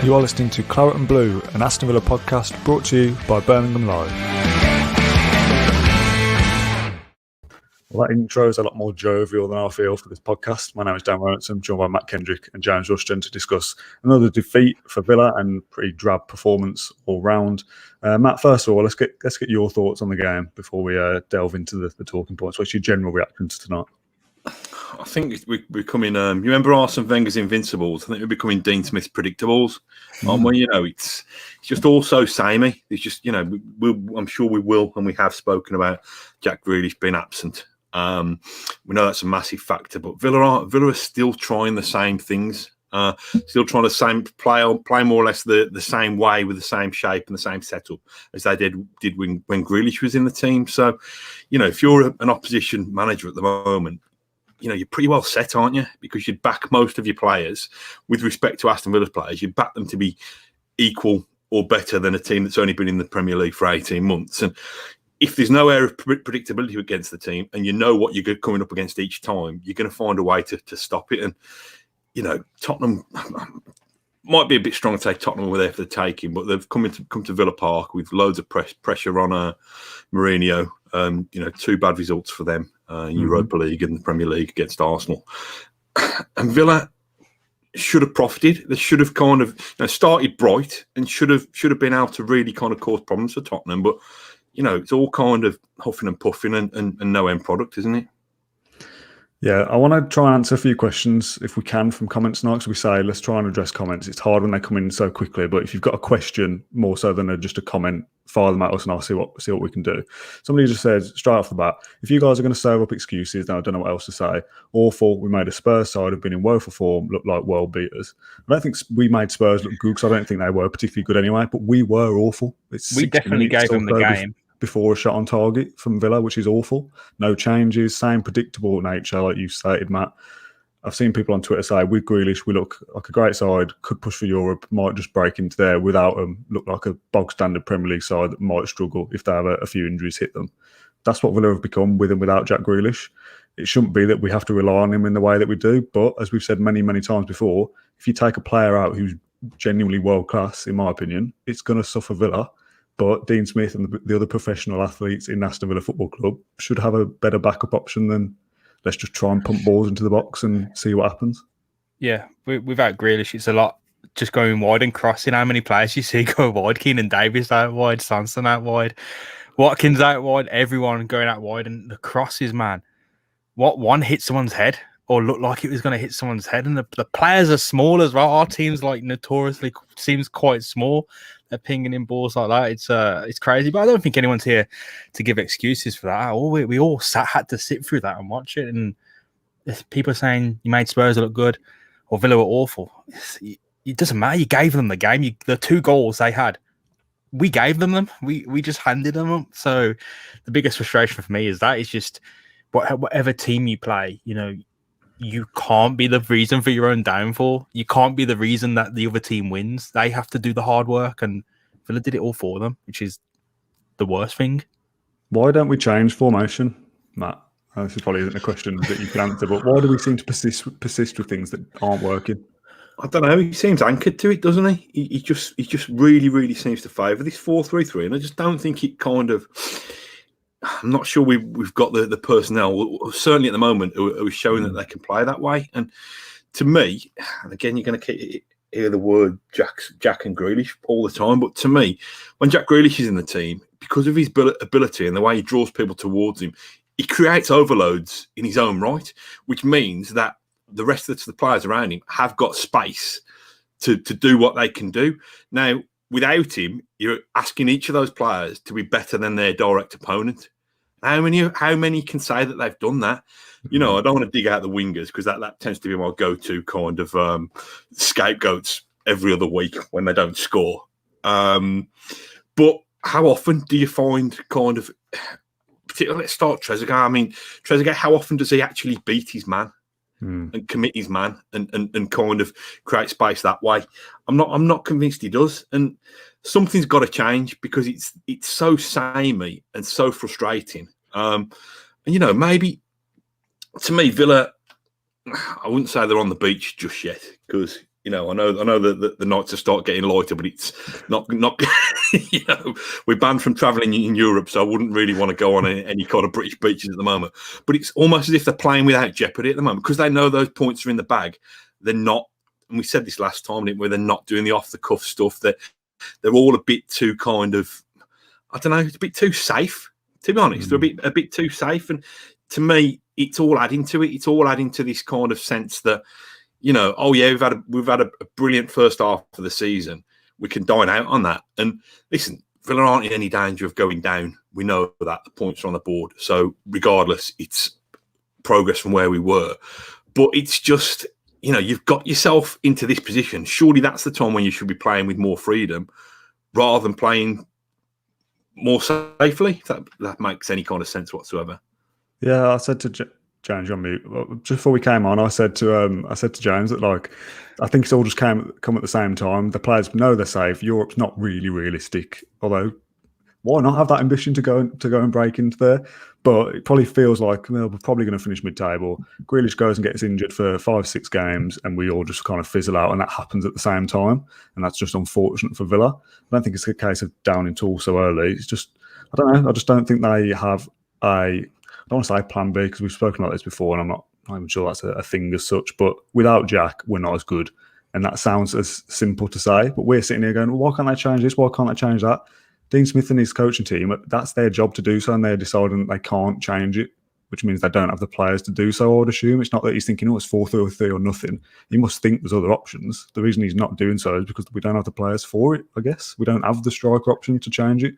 You are listening to Claret and Blue, an Aston Villa podcast brought to you by Birmingham Live. Well, that intro is a lot more jovial than I feel for this podcast. My name is Dan Rolinson, joined by Mat Kendrick and James Rushton to discuss another defeat for Villa and pretty drab performance all round. Matt, first of all, let's get your thoughts on the game before we delve into the talking points. What's your general reaction to tonight? I think we're becoming. You remember Arsene Wenger's Invincibles? I think we're becoming Dean Smith's Predictables. Well, it's just all so samey. It's just I'm sure we will, and we have spoken about Jack Grealish being absent. We know that's a massive factor, but Villa are still trying the same things. Still trying to play more or less the same way with the same shape and the same setup as they did when Grealish was in the team. So, if you're an opposition manager at the moment, you're pretty well set, aren't you? Because you'd back most of your players, with respect to Aston Villa's players, you'd back them to be equal or better than a team that's only been in the Premier League for 18 months. And if there's no air of predictability against the team and you know what you're coming up against each time, you're going to find a way to stop it. And, Tottenham might be a bit strong to say Tottenham were there for the taking, but they've come to Villa Park with loads of pressure on Mourinho. 2 bad results for them in Europa League and the Premier League against Arsenal. And Villa should have profited. They should have kind of started bright and should have been able to really kind of cause problems for Tottenham. But, it's all kind of huffing and puffing and no end product, isn't it? Yeah, I want to try and answer a few questions if we can from comments tonight. So we say, let's try and address comments. It's hard when they come in so quickly, but if you've got a question more so than just a comment, fire them at us and I'll see what we can do. Somebody just says straight off the bat, if you guys are going to serve up excuses, then I don't know what else to say. Awful, we made a Spurs side who've been in woeful form look like world beaters. I don't think we made Spurs look good because I don't think they were particularly good anyway, but we were awful. We definitely gave them the game. Before a shot on target from Villa, which is awful. No changes, same predictable nature, like you stated, Matt. I've seen people on Twitter say, with Grealish, we look like a great side, could push for Europe, might just break into there without them, look like a bog-standard Premier League side that might struggle if they have a few injuries hit them. That's what Villa have become with and without Jack Grealish. It shouldn't be that we have to rely on him in the way that we do, but as we've said many, many times before, if you take a player out who's genuinely world-class, in my opinion, it's going to suffer Villa. But Dean Smith and the other professional athletes in Aston Villa Football Club should have a better backup option than let's just try and pump balls into the box and see what happens. Yeah, without Grealish, it's a lot just going wide and crossing. How many players you see go wide? Keenan Davis out wide, Sanson out wide, Watkins out wide, everyone going out wide. And the crosses, man, what one hit someone's head or looked like it was going to hit someone's head. And the players are small as well. Our team's notoriously seems quite small. They're pinging in balls like that. It's crazy, but I don't think anyone's here to give excuses for that. We all had to sit through that and watch it. And if people are saying you made Spurs look good or Villa were awful, it doesn't matter. You gave them the game. The 2 goals they had, we gave them. We just handed them. So the biggest frustration for me is that it's just whatever team you play, you can't be the reason for your own downfall. You can't be the reason that the other team wins. They have to do the hard work, and Villa did it all for them, which is the worst thing. Why don't we change formation, Matt? This probably isn't a question that you can answer, but why do we seem to persist with things that aren't working? I don't know. He seems anchored to it, doesn't he? He just really, really seems to favour this 4-3-3, and I just don't think it kind of. I'm not sure we've got the personnel, certainly at the moment, who are showing that they can play that way. And to me, and again, you're going to hear the word Jack and Grealish all the time, but to me, when Jack Grealish is in the team, because of his ability and the way he draws people towards him, he creates overloads in his own right, which means that the rest of the players around him have got space to do what they can do. Now, without him, you're asking each of those players to be better than their direct opponent. How many can say that they've done that? I don't want to dig out the wingers because that tends to be my go-to kind of scapegoats every other week when they don't score. But how often do you find kind of, particularly let's start Trezeguet. I mean, Trezeguet, how often does he actually beat his man? And commit his man and kind of create space that way? I'm not convinced he does, and something's got to change because it's so samey and so frustrating. And maybe to me, Villa, I wouldn't say they're on the beach just yet because I know that the nights are start getting lighter, but it's not. We're banned from travelling in Europe, so I wouldn't really want to go on any kind of British beaches at the moment. But it's almost as if they're playing without jeopardy at the moment because they know those points are in the bag. They're not, and we said this last time, didn't we? They're not doing the off the cuff stuff. They're all a bit too kind of, I don't know, it's a bit too safe. To be honest, they're a bit too safe, and to me, it's all adding to it. It's all adding to this kind of sense that. We've had a brilliant first half of the season. We can dine out on that. And listen, Villa aren't in any danger of going down. We know that the points are on the board. So regardless, it's progress from where we were. But it's just, you've got yourself into this position. Surely that's the time when you should be playing with more freedom rather than playing more safely. If that makes any kind of sense whatsoever. Yeah, I said to James, you're on mute. Just before we came on, I said to James that I think it's all just come at the same time. The players know they're safe. Europe's not really realistic. Although, why not have that ambition to go and break into there? But it probably feels like we're probably going to finish mid-table. Grealish goes and gets injured for 5-6 games, and we all just kind of fizzle out, and that happens at the same time, and that's just unfortunate for Villa. I don't think it's a case of downing tools so early. It's just I don't know. I just don't think they have I don't want to say plan B because we've spoken about this before, and I'm not even sure that's a thing as such. But without Jack, we're not as good, and that sounds as simple to say. But we're sitting here going, well, why can't they change this? Why can't they change that? Dean Smith and his coaching team, that's their job to do so, and they're deciding that they can't change it, which means they don't have the players to do so. I would assume it's not that he's thinking, it's 4-3 or nothing. He must think there's other options. The reason he's not doing so is because we don't have the players for it. I guess we don't have the striker option to change it.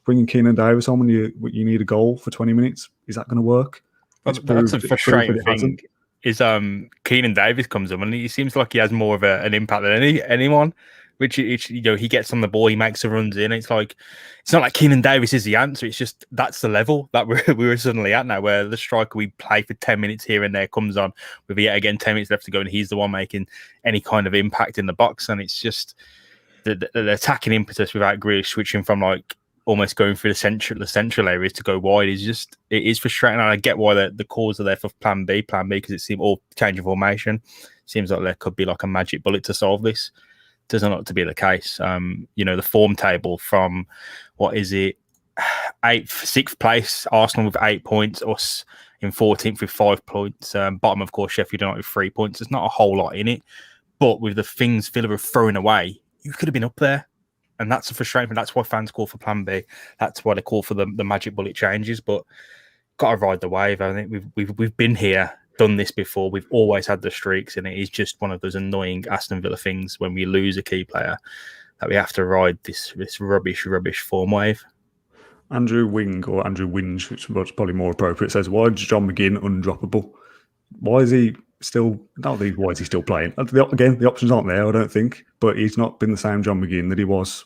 Bringing Keenan Davis on when you need a goal for 20 minutes, is that going to work? That's a frustrating thing. Is Keenan Davis comes in and he seems like he has more of an impact than anyone. Which he gets on the ball, he makes the runs in. It's like it's not like Keenan Davis is the answer. It's just that's the level that we're suddenly at now, where the striker we play for 10 minutes here and there comes on with yet again 10 minutes left to go, and he's the one making any kind of impact in the box. And it's just the attacking impetus without Grealish switching from almost going through the central areas to go wide it is frustrating. And I get why the calls are there for plan B because it seems all change of formation. Seems like there could be a magic bullet to solve this. Doesn't look to be the case. The form table from what is it, 6th place, Arsenal with 8 points, us in 14th with 5 points. Bottom, of course, Sheffield United with 3 points. There's not a whole lot in it, but with the things Villa have thrown away, you could have been up there. And that's a frustration. That's why fans call for plan B. That's why they call for the magic bullet changes. But got to ride the wave. I think we've been here, done this before. We've always had the streaks, and it is just one of those annoying Aston Villa things when we lose a key player that we have to ride this rubbish form wave. Andrew Wing or Andrew Winge, which is probably more appropriate, says, "Why is John McGinn undroppable? Why is he still? Why is he still playing? Again, the options aren't there, I don't think. But he's not been the same John McGinn that he was.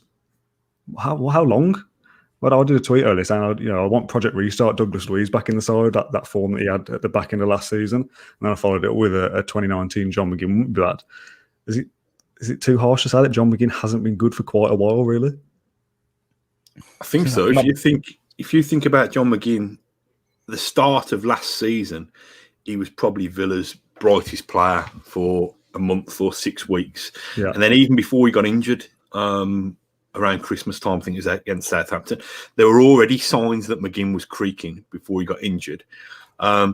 How long? But I did a tweet earlier saying, I want Project Restart Douglas Luiz back in the side, that form that he had at the back end of last season. And then I followed it with a 2019 John McGinn. Wouldn't be bad. Is it too harsh to say that John McGinn hasn't been good for quite a while, really? I think so. If you think about John McGinn, the start of last season, he was probably Villa's brightest player for a month or 6 weeks. Yeah. And then even before he got injured, around Christmas time, I think it was against Southampton, there were already signs that McGinn was creaking before he got injured. I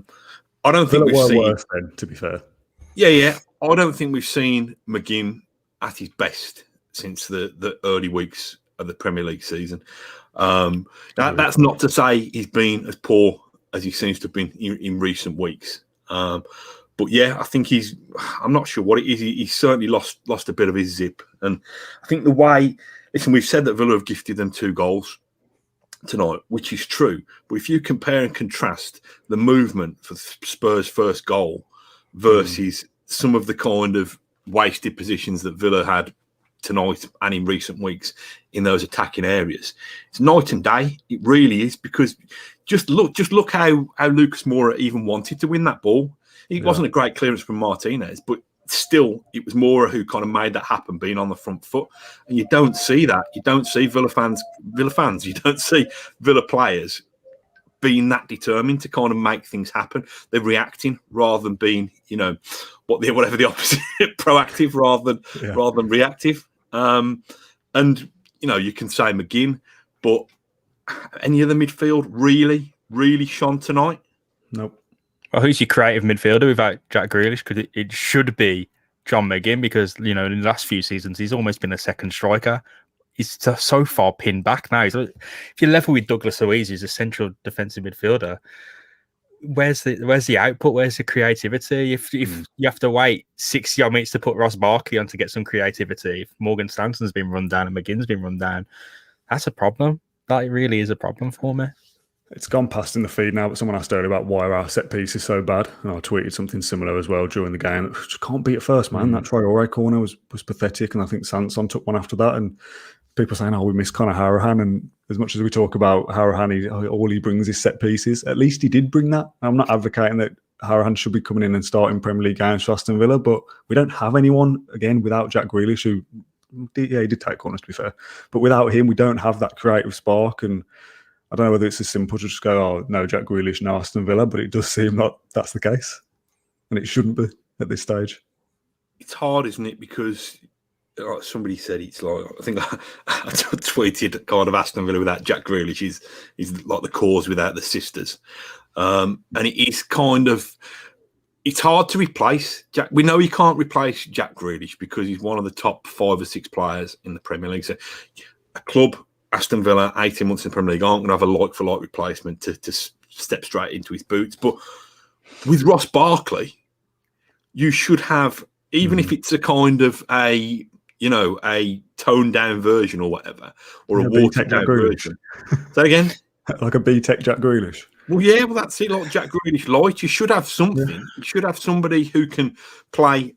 don't think we've seen worse then, to be fair. Yeah. I don't think we've seen McGinn at his best since the early weeks of the Premier League season. That's not to say he's been as poor as he seems to have been in recent weeks. But yeah, I think I'm not sure what it is. He's certainly lost a bit of his zip. And I think the way, listen, we've said that Villa have gifted them 2 goals tonight, which is true. But if you compare and contrast the movement for Spurs' first goal versus some of the kind of wasted positions that Villa had tonight and in recent weeks in those attacking areas, it's night and day. It really is, because just look how Lucas Moura even wanted to win that ball. It wasn't a great clearance from Martinez, but still, it was Moura who kind of made that happen, being on the front foot. And you don't see that. You don't see Villa fans. You don't see Villa players being that determined to kind of make things happen. They're reacting rather than being, whatever the opposite, proactive rather than reactive. And you can say McGinn, but any other midfield really shone tonight? Nope. Well, who's your creative midfielder without Jack Grealish? Because it should be John McGinn, because in the last few seasons he's almost been a second striker. He's so far pinned back now. If you're level with Douglas Luiz, he's a central defensive midfielder. Where's the output? Where's the creativity? If you have to wait 60 odd minutes to put Ross Barkley on to get some creativity, if Morgan Stanton's been run down and McGinn's been run down, that's a problem. That really is a problem for me. It's gone past in the feed now, but someone asked earlier about why our set piece is so bad, and I tweeted something similar as well during the game. It just can't beat it first, man. That Traore corner was pathetic, and I think Sanson took one after that, and people saying, we miss Conor Hourihane, and as much as we talk about Hourihane, all he brings is set pieces. At least he did bring that. I'm not advocating that Hourihane should be coming in and starting Premier League games for Aston Villa, but we don't have anyone, again, without Jack Grealish, who, he did take corners, to be fair, but without him, we don't have that creative spark, and I don't know whether it's as simple to just go, no Jack Grealish, no Aston Villa, but it does seem like that's the case, and it shouldn't be at this stage. It's hard, isn't it? Because somebody said it's like, I think I tweeted kind of Aston Villa without Jack Grealish is like the cause without the sisters. And it is kind of, it's hard to replace Jack. We know you can't replace Jack Grealish because he's one of the top 5 or 6 players in the Premier League. So a club, Aston Villa, 18 months in the Premier League, aren't going to have a like-for-like replacement to step straight into his boots. But with Ross Barkley, you should have, even if it's a kind of a toned-down version or whatever, or a watered-down version. Say again? Like a B-Tech Jack Grealish. Well, that's it, like Jack Grealish light. You should have something. Yeah. You should have somebody who can play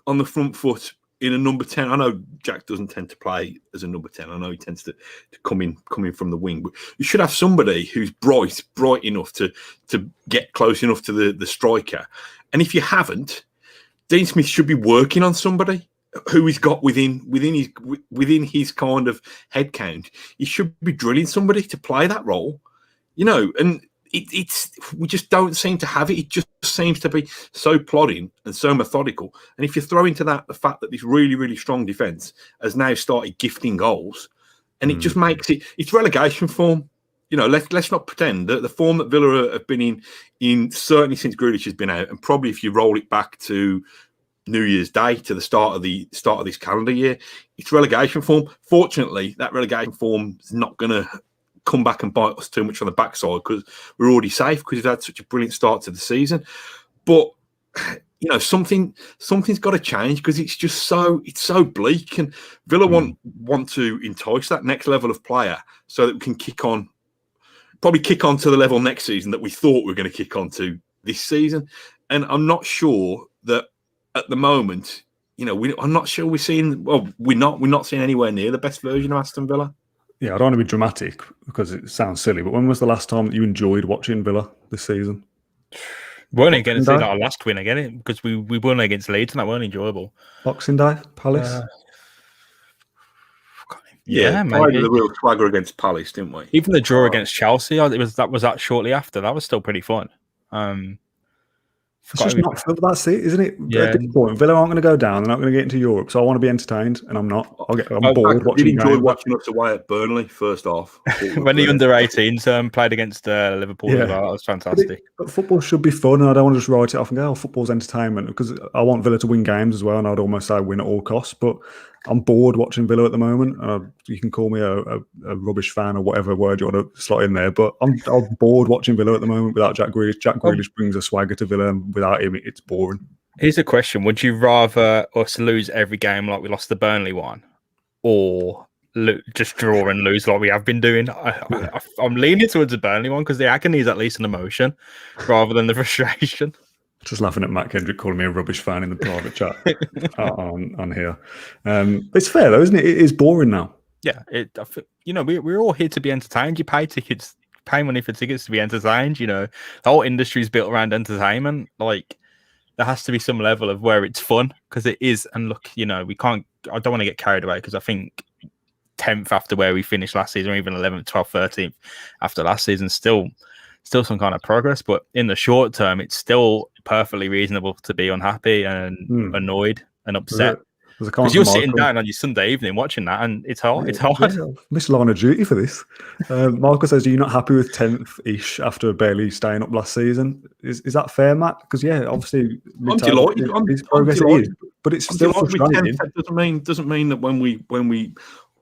on the front foot in a number 10. I know Jack doesn't tend to play as a number 10. I know he tends to come in from the wing. But you should have somebody who's bright enough to get close enough to the striker. And if you haven't, Dean Smith should be working on somebody who he's got within his kind of head count. He should be drilling somebody to play that role, and it's we just don't seem to have it. It just seems to be so plodding and so methodical. And if you throw into that the fact that this really, really strong defence has now started gifting goals, and it just makes it's relegation form. Let's not pretend that the form that Villa have been in certainly since Grealish has been out, and probably if you roll it back to New Year's Day, to the start of this calendar year, it's relegation form. Fortunately, that relegation form is not going to come back and bite us too much on the backside because we're already safe because we've had such a brilliant start to the season. But something's got to change because it's so bleak, and Villa want to entice that next level of player so that we can kick on to the level next season that we thought we were going to kick on to this season. And I'm not sure that at the moment, I'm not sure we're seeing. Well, we're not seeing anywhere near the best version of Aston Villa. Yeah, I don't want to be dramatic because it sounds silly, but when was the last time that you enjoyed watching Villa this season? We weren't against our last win again because we won against Leeds and that weren't enjoyable. Boxing Day, Palace. Maybe the real swagger against Palace, didn't we? Even the draw against Chelsea, that was shortly after. That was still pretty fun. It's just not. That's it, isn't it? Yeah. At this point, Villa aren't going to go down. They're not going to get into Europe. So I want to be entertained, and I'm not. I'm bored watching. I did enjoy watching us away at Burnley first half. When the under-18s played against Liverpool, that was fantastic. But football should be fun, and I don't want to just write it off and go, football's entertainment, because I want Villa to win games as well, and I'd almost say win at all costs. But I'm bored watching Villa at the moment. You can call me a rubbish fan or whatever word you want to slot in there, but I'm bored watching Villa at the moment without Jack Grealish. Jack Grealish brings a swagger to Villa, and without him, it's boring. Here's a question. Would you rather us lose every game like we lost the Burnley one, or just draw and lose like we have been doing? I'm leaning towards the Burnley one because the agony is at least an emotion rather than the frustration. Just laughing at Mat Kendrick calling me a rubbish fan in the private chat on here. It's fair though, isn't it? It is boring now. Yeah, we're all here to be entertained. You pay tickets, pay money for tickets to be entertained. The whole industry is built around entertainment. Like, there has to be some level of where it's fun, because it is. And look, we can't. I don't want to get carried away because I think 10th after where we finished last season, or even 11th, 12th, 13th after last season, still still some kind of progress. But in the short term, it's still perfectly reasonable to be unhappy and annoyed and upset. Because you're sitting down on your Sunday evening watching that, and it's hard. It's hard. Yeah, I've missed line of duty for this. Michael says, "Are you not happy with 10th-ish after barely staying up last season?" Is that fair, Matt? Because obviously, I'm delighted. Progress it is, but it's still frustrating. Doesn't mean that when we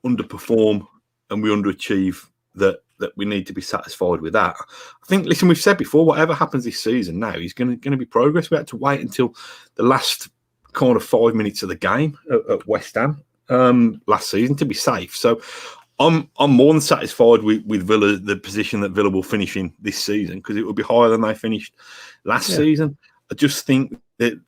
underperform and we underachieve that we need to be satisfied with that. I think. Listen, we've said before, whatever happens this season, now is going to be progress. We had to wait until the last kind of 5 minutes of the game at West Ham last season to be safe. So I'm more than satisfied with Villa, the position that Villa will finish in this season, because it will be higher than they finished last season. I just think that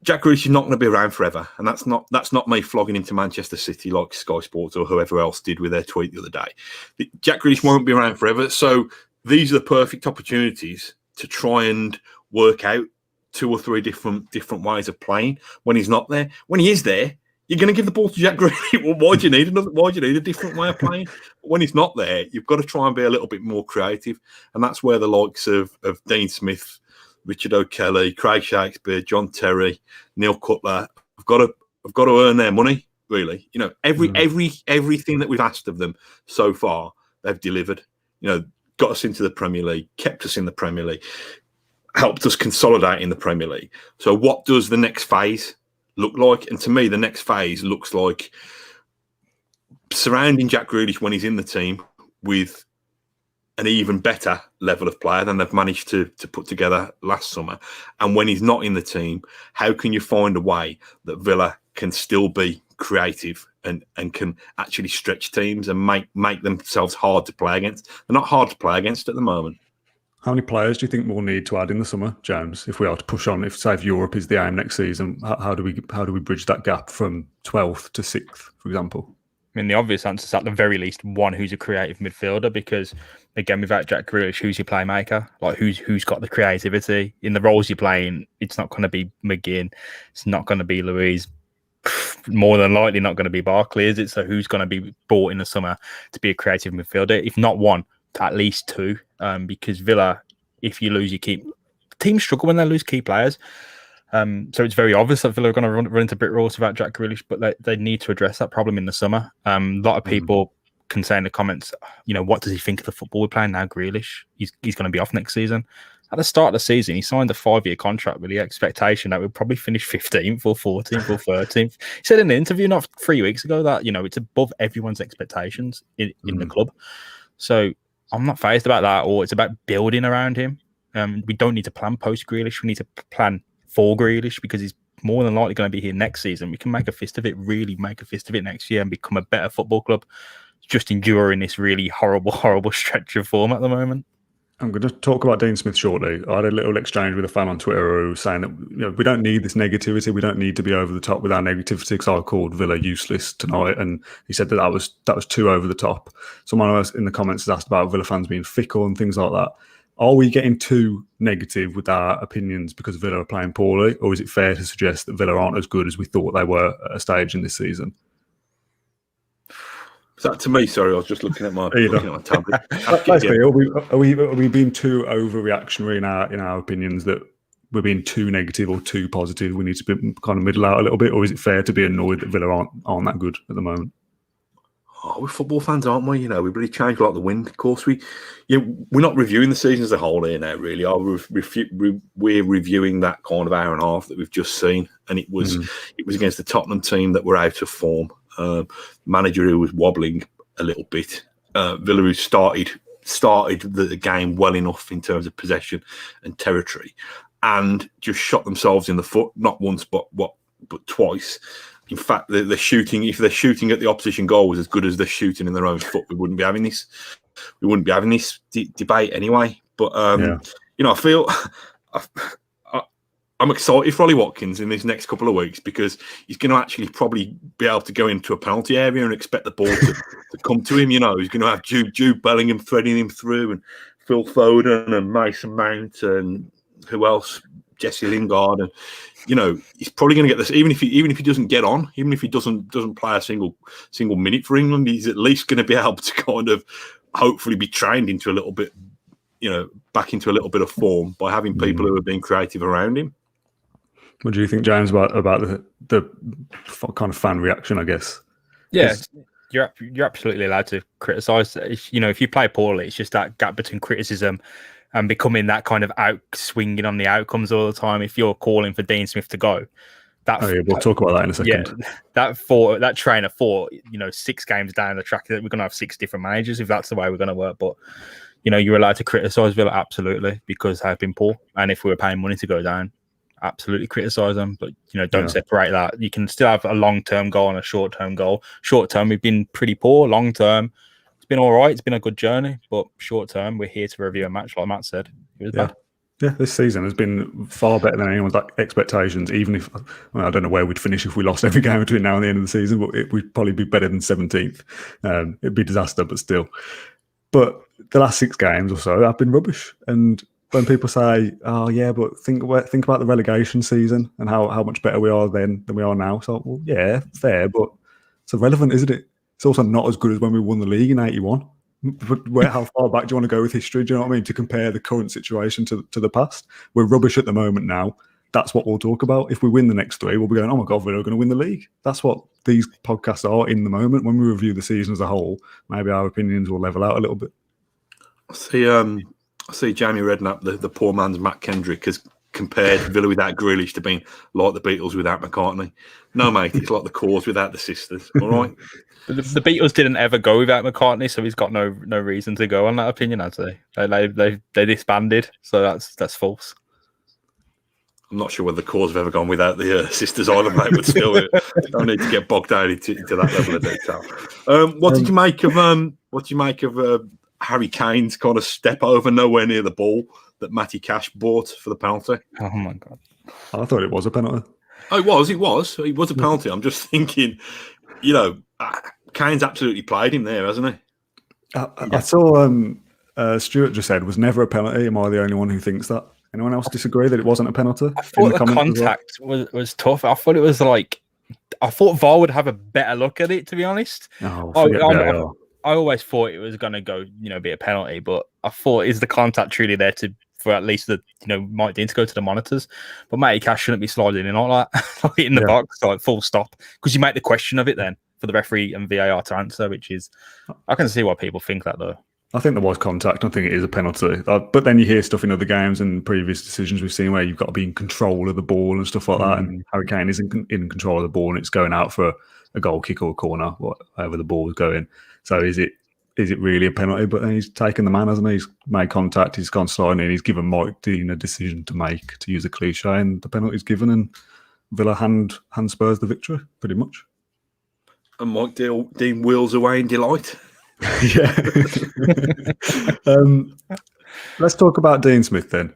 Jack Grealish is not going to be around forever, and that's not me flogging him to Manchester City like Sky Sports or whoever else did with their tweet the other day. Jack Grealish won't be around forever, so these are the perfect opportunities to try and work out 2 or 3 different ways of playing when he's not there. When he is there, you're going to give the ball to Jack Grealish. Well, why do you need a different way of playing? When he's not there, you've got to try and be a little bit more creative, and that's where the likes of Dean Smith, Richard O'Kelly, Craig Shakespeare, John Terry, Neil Cutler have got to earn their money. Really, everything that we've asked of them so far, they've delivered. Got us into the Premier League, kept us in the Premier League, helped us consolidate in the Premier League. So what does the next phase look like? And to me, the next phase looks like surrounding Jack Grealish when he's in the team with an even better level of player than they've managed to put together last summer. And when he's not in the team, how can you find a way that Villa can still be creative and can actually stretch teams and make themselves hard to play against? They're not hard to play against at the moment. How many players do you think we'll need to add in the summer, James, if we are to push on? If Europe is the aim next season, how do we bridge that gap from 12th to 6th, for example? I mean, the obvious answer is at the very least one who's a creative midfielder, because again, without Jack Grealish, who's your playmaker? Like who's got the creativity in the roles you're playing? It's not going to be McGinn. It's not going to be Louise. More than likely not going to be Barkley, is it? So who's going to be bought in the summer to be a creative midfielder? If not one, at least 2, because Villa, if you lose your teams struggle when they lose key players. So it's very obvious that Villa are going to run into brick walls without Jack Grealish, but they need to address that problem in the summer. A lot of people can say in the comments, what does he think of the football we're playing now, Grealish? He's going to be off next season. At the start of the season, he signed a 5-year contract with the expectation that we'll probably finish 15th or 14th or 13th. He said in an interview not 3 weeks ago that, it's above everyone's expectations in the club. So I'm not fazed about that, or it's about building around him. We don't need to plan post Grealish. We need to plan for Grealish, because he's more than likely going to be here next season. We can make a fist of it, really make a fist of it next year and become a better football club, just enduring this really horrible stretch of form at the moment. I'm going to talk about Dean Smith shortly. I had a little exchange with a fan on Twitter who was saying that we don't need this negativity. We don't need to be over the top with our negativity, because I called Villa useless tonight, and he said that was too over the top. Someone else in the comments has asked about Villa fans being fickle and things like that. Are we getting too negative with our opinions because Villa are playing poorly, or is it fair to suggest that Villa aren't as good as we thought they were at a stage in this season? Is that to me? Sorry, I was just looking at my tablet. Are we being too overreactionary in our opinions, that we're being too negative or too positive? We need to be kind of middle out a little bit, or is it fair to be annoyed that Villa aren't that good at the moment? Oh, we're football fans, aren't we? We really change like the wind. Of course, we're not reviewing the season as a whole here now. Really, we're reviewing that kind of hour and a half that we've just seen, and it was against the Tottenham team that were out of form. Manager who was wobbling a little bit. Villa who started the game well enough in terms of possession and territory, and just shot themselves in the foot, not once but twice. In fact, the shooting, if they're shooting at the opposition goal, was as good as they're shooting in their own foot, we wouldn't be having this. We wouldn't be having this debate anyway. But I feel I'm excited for Ollie Watkins in these next couple of weeks, because he's going to actually probably be able to go into a penalty area and expect the ball to come to him. He's going to have Jude Bellingham threading him through, and Phil Foden and Mason Mount and who else? Jesse Lingard, and he's probably going to get this. Even if he doesn't get on, even if he doesn't play a single minute for England, he's at least going to be able to kind of hopefully be trained into a little bit, back into a little bit of form by having people who have been creative around him. What do you think, James, about the kind of fan reaction, I guess? Yeah, you're absolutely allowed to criticise. If you play poorly, it's just that gap between criticism and becoming that kind of swinging on the outcomes all the time. If you're calling for Dean Smith to go, we'll talk about that in a second. Yeah, that trainer thought, 6 games down the track that we're going to have 6 different managers if that's the way we're going to work. But you're allowed to criticise Villa absolutely because they've been poor, and if we were paying money to go down, absolutely criticise them. But don't separate that. You can still have a long-term goal and a short-term goal. Short-term, we've been pretty poor. Long-term, it's been all right. It's been a good journey. But short-term, we're here to review a match, like Matt said. It was bad. Yeah, this season has been far better than anyone's expectations. Even if I don't know where we'd finish if we lost every game between now and the end of the season, but we'd probably be better than 17th. It'd be a disaster, but still. But the last 6 games or so have been rubbish. And when people say, "Oh yeah, but think about the relegation season and how much better we are then than we are now," so well, yeah, fair, but it's irrelevant, isn't it? It's also not as good as when we won the league in '81. But how far back do you want to go with history? Do you know what I mean? To compare the current situation to the past, we're rubbish at the moment now. That's what we'll talk about. If we win the next 3, we'll be going, "Oh my God, we're going to win the league." That's what these podcasts are in the moment. When we review the season as a whole, maybe our opinions will level out a little bit. I see Jamie Redknapp, the poor man's Mat Kendrick, has compared Villa without Grealish to being like the Beatles without McCartney. No, mate, it's like the Corrs without the sisters. All right. The Beatles didn't ever go without McCartney, so he's got no reason to go on that opinion. I'd say they disbanded, so that's false. I'm not sure whether the Corrs have ever gone without the sisters either, mate. But still, don't need to get bogged down into that level of detail. What did you make of Harry Kane's kind of step over nowhere near the ball that Matty Cash bought for the penalty? Oh my God! I thought it was a penalty. Oh, it was a penalty. I'm just thinking, Kane's absolutely played him there, hasn't he? I saw Stuart just said was never a penalty. Am I the only one who thinks that? Anyone else disagree that it wasn't a penalty? I thought the contact was tough. I thought it was like, I thought VAR would have a better look at it, to be honest. I always thought it was going to go, be a penalty, but I thought, is the contact truly there for at least Mike Dean to go to the monitors? But Matty Cash shouldn't be sliding in like that, in the box, like full stop, because you make the question of it then for the referee and VAR to answer, which is, I can see why people think that though. I think there was contact. I think it is a penalty. But then you hear stuff in other games and previous decisions we've seen where you've got to be in control of the ball and stuff like that. And Harry Kane isn't in control of the ball and it's going out for a goal kick or a corner, whatever the ball is going. So is it really a penalty? But then he's taken the man, hasn't he? He's made contact. He's gone sliding in. He's given Mike Dean a decision to make, to use a cliche, and the penalty's given, and Villa hand Spurs the victory, pretty much. And Mike Dean wheels away in delight. Yeah. Let's talk about Dean Smith then.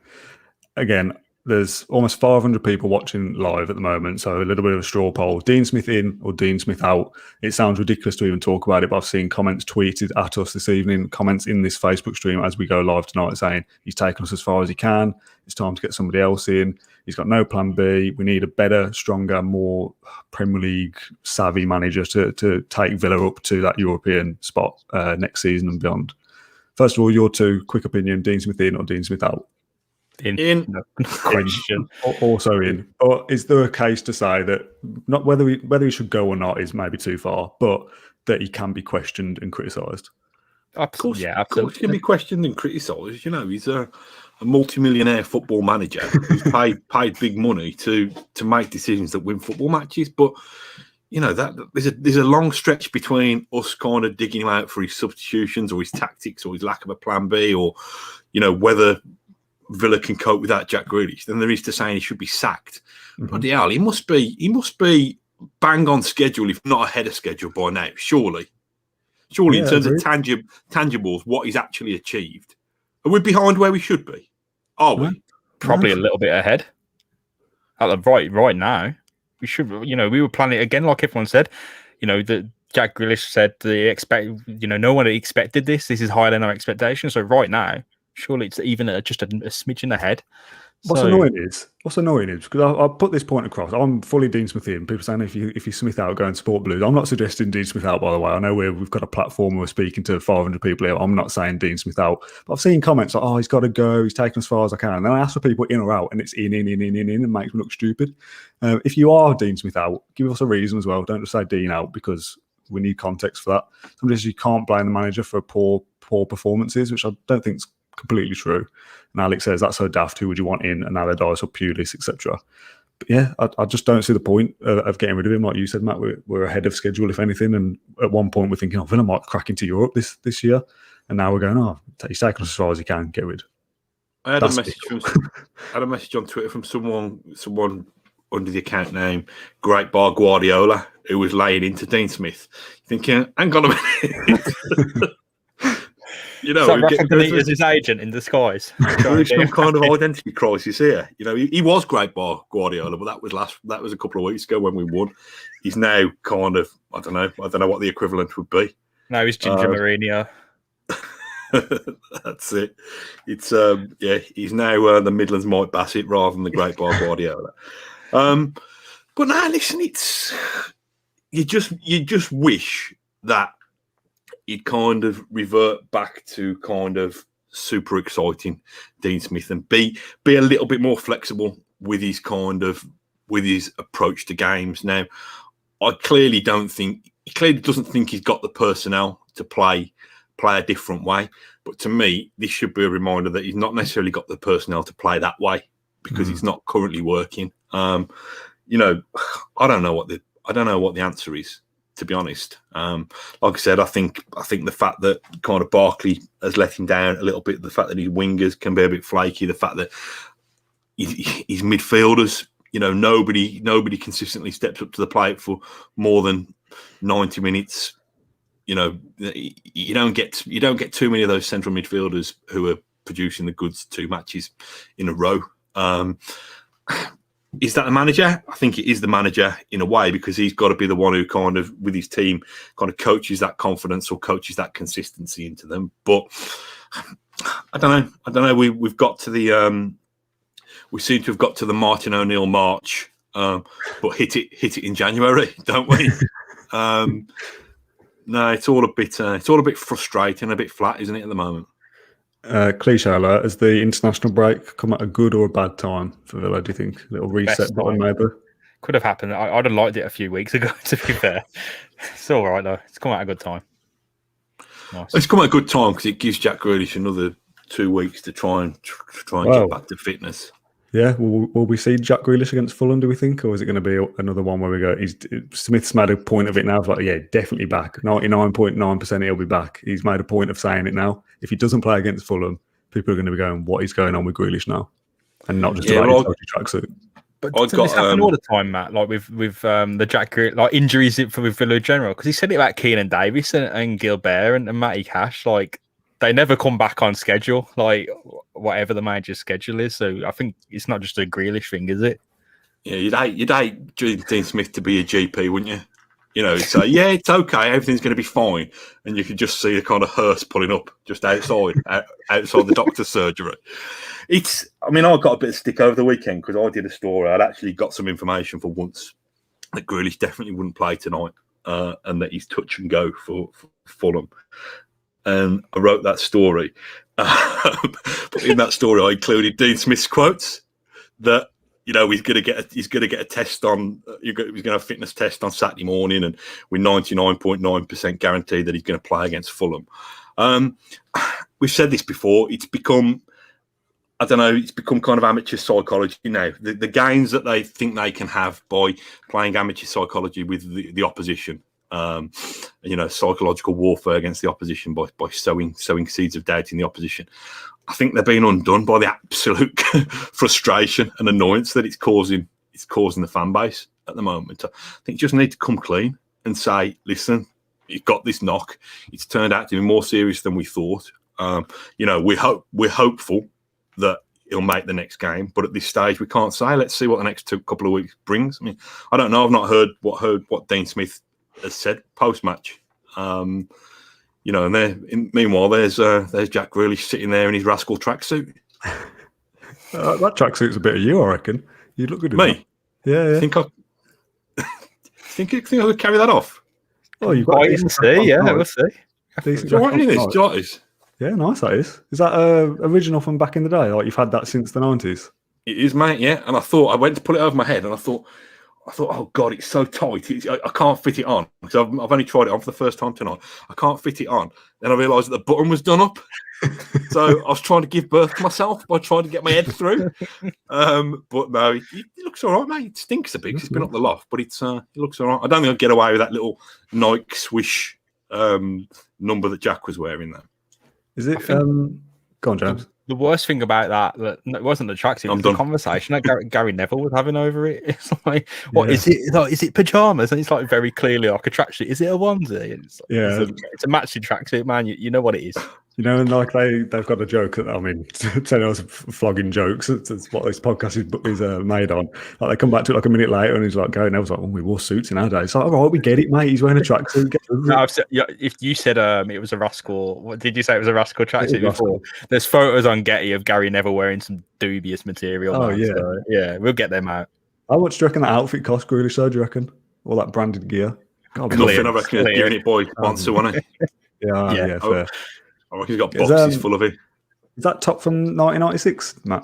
Again, there's almost 500 people watching live at the moment, so a little bit of a straw poll. Dean Smith in or Dean Smith out? It sounds ridiculous to even talk about it, but I've seen comments tweeted at us this evening, comments in this Facebook stream as we go live tonight saying he's taken us as far as he can. It's time to get somebody else in. He's got no plan B. We need a better, stronger, more Premier League savvy manager to take Villa up to that European spot next season and beyond. First of all, your 2 quick opinion: Dean Smith in or Dean Smith out? In. No question. Also in. Or is there a case to say that not whether he should go or not is maybe too far, but that he can be questioned and criticised? Of course, absolutely. Of course he can be questioned and criticised. He's a multi-millionaire football manager who's paid big money to make decisions that win football matches. But that there's a long stretch between us kind of digging him out for his substitutions or his tactics or his lack of a plan B, or whether Villa can cope without Jack Grealish, than there is to saying he should be sacked. Bloody hell, he must be bang on schedule, if not ahead of schedule by now. Surely, in terms of tangibles, what he's actually achieved. Are we behind where we should be? Are we? Probably a little bit ahead. Right now, we should. We were planning again, like everyone said. That Jack Grealish said no one expected this. This is higher than our expectations. So right now, surely it's even just a smidgen ahead. What's annoying is because I put this point across. I'm fully Dean Smith in. People saying if you Smith out, go and support Blues. I'm not suggesting Dean Smith out, by the way. I know we've got a platform. We're speaking to 500 people here. I'm not saying Dean Smith out, but I've seen comments like, "Oh, he's got to go. He's taken as far as I can." And then I ask for people in or out, and it's in, and makes me look stupid. If you are Dean Smith out, give us a reason as well. Don't just say Dean out because we need context for that. Sometimes you can't blame the manager for poor performances, which I don't think is completely true. And Alex says that's so daft. Who would you want in? And Allardyce or Pulis, etc. But yeah, I just don't see the point of getting rid of him. Like you said, Matt, we're ahead of schedule, if anything. And at one point, we're thinking, Villa might crack into Europe this year. And now we're going, he's taken us as far as he can. Get rid. I had a message on Twitter from someone under the account name Great Bar Guardiola, who was laying into Dean Smith, thinking, hang on a minute. You know, as his agent in disguise. There's some kind of identity crisis here. You know, he was Great Bar Guardiola, but that was a couple of weeks ago when we won. He's now kind of I don't know what the equivalent would be. No, he's Ginger Mourinho. That's it. It's he's now the Midlands Mike Bassett rather than the Great Bar Guardiola. But now listen, it's you just wish that he'd kind of revert back to kind of super exciting Dean Smith and be a little bit more flexible with his approach to games. Now, he clearly doesn't think he's got the personnel to play a different way. But to me, this should be a reminder that he's not necessarily got the personnel to play that way because he's not currently working. You know, I don't know what the answer is, to be honest. Like I said, I think the fact that kind of Barkley has let him down a little bit, the fact that his wingers can be a bit flaky, the fact that his midfielders, you know, nobody consistently steps up to the plate for more than 90 minutes. You know, you don't get too many of those central midfielders who are producing the goods 2 matches in a row. Is that the manager? I think it is the manager in a way because he's got to be the one who kind of, with his team, kind of coaches that confidence or coaches that consistency into them. But I don't know. We've got to the we seem to have got to the Martin O'Neill March, but hit it in January, don't we? No, it's all a bit frustrating, a bit flat, isn't it, at the moment? Cliche alert, has the international break come at a good or a bad time for Villa, do you think? A little reset button, maybe? Could have happened. I'd have liked it a few weeks ago, to be fair. It's all right, though. It's come at a good time. Nice. It's come at a good time because it gives Jack Grealish another 2 weeks to try and get back to fitness. Yeah, will we see Jack Grealish against Fulham, do we think? Or is it going to be another one where we go, Smith's made a point of it now, like, yeah, definitely back. 99.9% he'll be back. He's made a point of saying it now. If he doesn't play against Fulham, people are going to be going, what is going on with Grealish now? And not just about his tracksuit. But doesn't this happen all the time, Matt? Like with the Jack Grealish, like injuries with Villa in general? Because he said it about Keenan Davis and Gilbert and Matty Cash, like, they never come back on schedule, like whatever the manager's schedule is. So I think it's not just a Grealish thing, is it? Yeah, you'd hate Dean Smith to be a GP, wouldn't you? You know, say, yeah, it's okay, everything's going to be fine. And you could just see a kind of hearse pulling up just outside the doctor's surgery. I got a bit of stick over the weekend because I did a story. I'd actually got some information for once that Grealish definitely wouldn't play tonight and that he's touch and go for Fulham. And I wrote that story. But in that story, I included Dean Smith's quotes that, you know, he's going to get a test on. He's going to have a fitness test on Saturday morning, and we're 99.9% guaranteed that he's going to play against Fulham. We've said this before. It's become, I don't know, it's become kind of amateur psychology now. The gains that they think they can have by playing amateur psychology with the opposition. You know, psychological warfare against the opposition by sowing seeds of doubt in the opposition. I think they're being undone by the absolute frustration and annoyance that it's causing the fan base at the moment. I think you just need to come clean and say, listen, you've got this knock. It's turned out to be more serious than we thought. You know, we're hopeful that he'll make the next game, but at this stage we can't say. Let's see what the next couple of weeks brings. I mean, I don't know. I've not heard what Dean Smith has said post-match, you know, and meanwhile there's Jack Grealish sitting there in his rascal tracksuit. That tracksuit's a bit of you, I reckon. You'd look good in Me? that. Yeah. Think I could carry that off? Oh, you've got a Wait and decent see. jacket on Yeah, tonight. we'll see. Decent It's all right, jacket on isn't it? tonight. Do you like this? Yeah, nice that is. Is that original from back in the day? Like you've had that since the 90s? It is, mate. Yeah, and I went to put it over my head, and I thought, oh god, it's so tight. I can't fit it on because I've only tried it on for the first time tonight. I can't fit it on. Then I realised that the button was done up, so I was trying to give birth to myself by trying to get my head through. But no, it looks all right, mate. It stinks a bit 'cause it's been up the loft, but it looks all right. I don't think I'll get away with that little Nike swish number that Jack was wearing there. Is it? Go on, James. The worst thing about that it wasn't the tracksuit, it was the conversation that Gary Neville was having over it. It's like, what is it? Like, is it pajamas? And it's like very clearly like a tracksuit. Is it a onesie? And it's like, it's a matching tracksuit, man. You know what it is. You know, and like they've got a joke. I mean, telling us flogging jokes. It's what this podcast is made on. Like they come back to it like a minute later, and he's like, "Going," I was like, "Oh, we wore suits in our day." It's like, "All right, we get it, mate. He's wearing a tracksuit." No, if you said it was a Rascal, what did you say? It was a Rascal tracksuit before. There's photos on Getty of Gary Neville wearing some dubious material. Oh, man, yeah. so, yeah, we'll get them out. How much do you reckon that outfit cost, Grealish? So do you reckon all that branded gear? Nothing. I reckon he's giving it boy once, wasn't he? Yeah, fair. I reckon he's got boxes full of it. Is that top from 1996, Matt?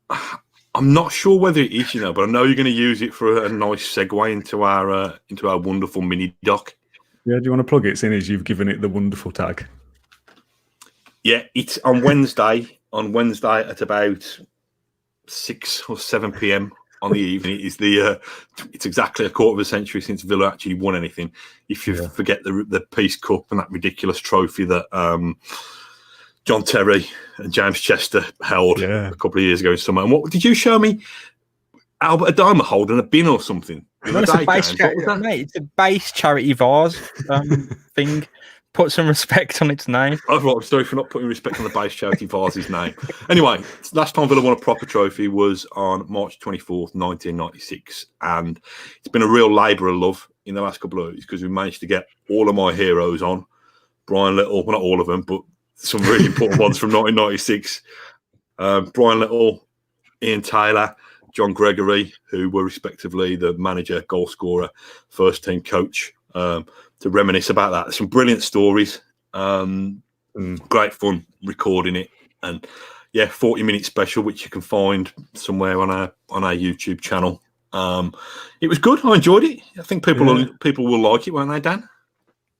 I'm not sure whether it is, but I know you're going to use it for a nice segue into our wonderful mini doc. Yeah, do you want to plug it, seeing as you've given it the wonderful tag? Yeah, it's on Wednesday. On Wednesday at about 6 or 7 p.m. on the evening. It's exactly a quarter of a century since Villa actually won anything. If you forget the Peace Cup and that ridiculous trophy that John Terry and James Chester held a couple of years ago in summer. And what did you show me? Albert Adama holding a bin or something. It's a base charity vase thing. Put some respect on its name. Oh, right, I'm sorry for not putting respect on the base charity vase's name. Anyway, last time Villa won a proper trophy was on March 24th, 1996. And it's been a real labour of love in the last couple of weeks because we managed to get all of my heroes on. Brian Little, well, not all of them, but some really important ones from 1996. Brian Little, Ian Taylor, John Gregory, who were respectively the manager, goal scorer, first team coach, to reminisce about that. Some brilliant stories. Great fun recording it. And 40-minute special, which you can find somewhere on our YouTube channel. It was good. I enjoyed it. I think people will like it, won't they, Dan?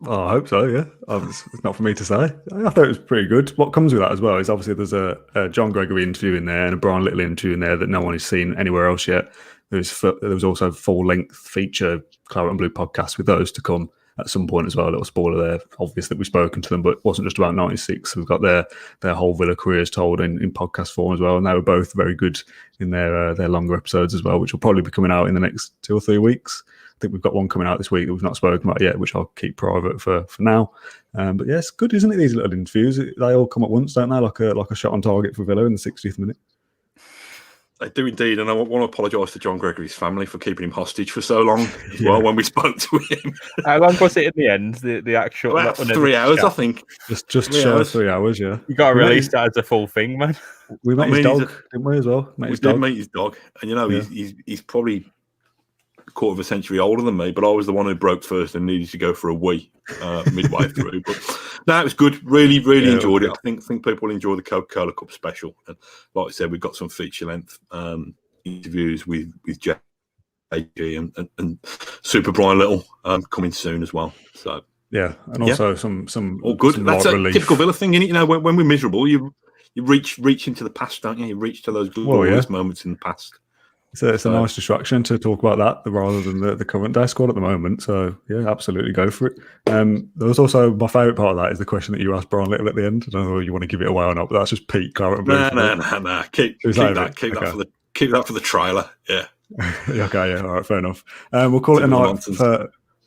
Oh, I hope so, yeah. It's not for me to say. I thought it was pretty good. What comes with that as well is obviously there's a John Gregory interview in there and a Brian Little interview in there that no one has seen anywhere else yet. There was also a full-length feature Claret and Blue podcast with those to come at some point as well. A little spoiler there. Obvious that we've spoken to them, but it wasn't just about 96. We've got their whole Villa careers told in podcast form as well, and they were both very good in their longer episodes as well, which will probably be coming out in the next 2 or 3 weeks. I think we've got one coming out this week that we've not spoken about yet, which I'll keep private for now. But yeah, it's good, isn't it? These little interviews, they all come at once, don't they? Like a shot on target for Villa in the 60th minute. I do indeed, and I want to apologise to John Gregory's family for keeping him hostage for so long as well when we spoke to him. How long was it in the end? The actual about 3 hours, I think. Just short of 3 hours, yeah. You got to release that as a full thing, man. We met his dog, didn't we, as well? We did meet his dog, and he's probably a quarter of a century older than me, but I was the one who broke first and needed to go for a wee midway through. But no, it was good. Really enjoyed it. I think people will enjoy the Coca-Cola Cup special. And like I said, we've got some feature length interviews with JG and Super Brian Little coming soon as well. So yeah, and also some all good. Some that's a relief. typical Villa thing, isn't it? When we're miserable, you reach into the past, don't you? You reach to those glorious moments in the past. So it's a nice distraction to talk about that rather than the current day squad at the moment. So yeah, absolutely go for it. There was also my favourite part of that is the question that you asked Brian Little at the end. I don't know if you want to give it away or not, but that's just Pete Claret and Blue. No. Keep that for the trailer. Yeah. Okay. Yeah. All right. Fair enough. We'll call it a night.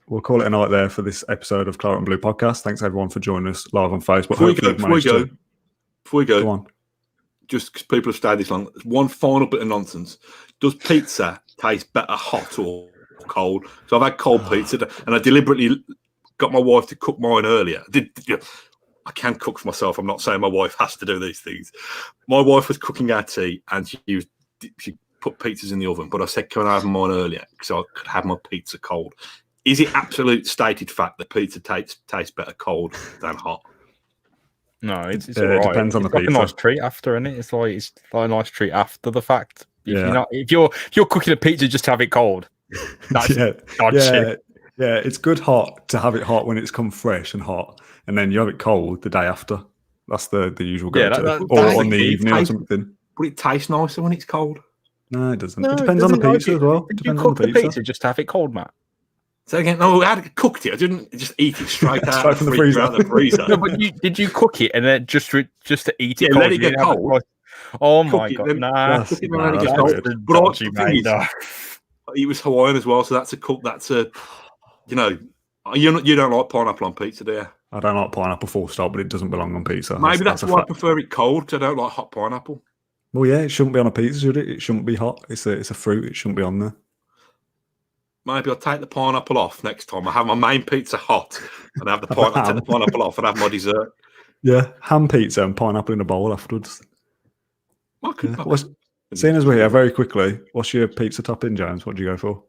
We'll call it a night there for this episode of Claret and Blue podcast. Thanks everyone for joining us live on Facebook. Before we go, go on. Just because people have stayed this long, one final bit of nonsense. Does pizza taste better hot or cold? So I've had cold pizza, and I deliberately got my wife to cook mine earlier. I can cook for myself. I'm not saying my wife has to do these things. My wife was cooking our tea, and she put pizzas in the oven. But I said, "Can I have mine earlier because I could have my pizza cold?" Is it absolute stated fact that pizza tastes better cold than hot? No, it's all right. It depends on the like pizza. a nice treat after, isn't it? It's like a nice treat after the fact. Yeah. If you're cooking a pizza just to have it cold, that's dodgy. Yeah, it's good hot to have it hot when it's come fresh and hot, and then you have it cold the day after. That's the usual go-to. Or on the evening or something. But it tastes nicer when it's cold. No, it doesn't. No, It depends on the pizza as well. Did you Depends cook on the pizza just to have it cold, Matt? So again, no, I had cooked it. I didn't just eat it straight out from the freezer. Out of the freezer. No, but did you cook it and then just to eat it? Yeah, cold? let it get cold. Oh my god, nah. Cook it and let it get cold. But the thing is, it was Hawaiian as well, so that's a you don't like pineapple on pizza, do you? I don't like pineapple full stop, but it doesn't belong on pizza. Maybe that's why I prefer it cold, because I don't like hot pineapple. Well, yeah, it shouldn't be on a pizza, should it? It shouldn't be hot. It's a fruit. It shouldn't be on there. Maybe I'll take the pineapple off next time. I have my main pizza hot, and I have take the pineapple off, and have my dessert. Yeah, ham pizza and pineapple in a bowl afterwards. Seeing as we're here, very quickly, what's your pizza topping, James? What do you go for?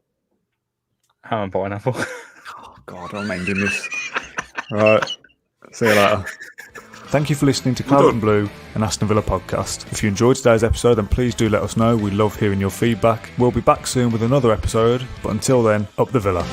Ham and pineapple. Oh, God, I'm ending this. All right, see you later. Thank you for listening to Claret and Blue, an Aston Villa podcast. If you enjoyed today's episode, then please do let us know. We love hearing your feedback. We'll be back soon with another episode, but until then, up the Villa.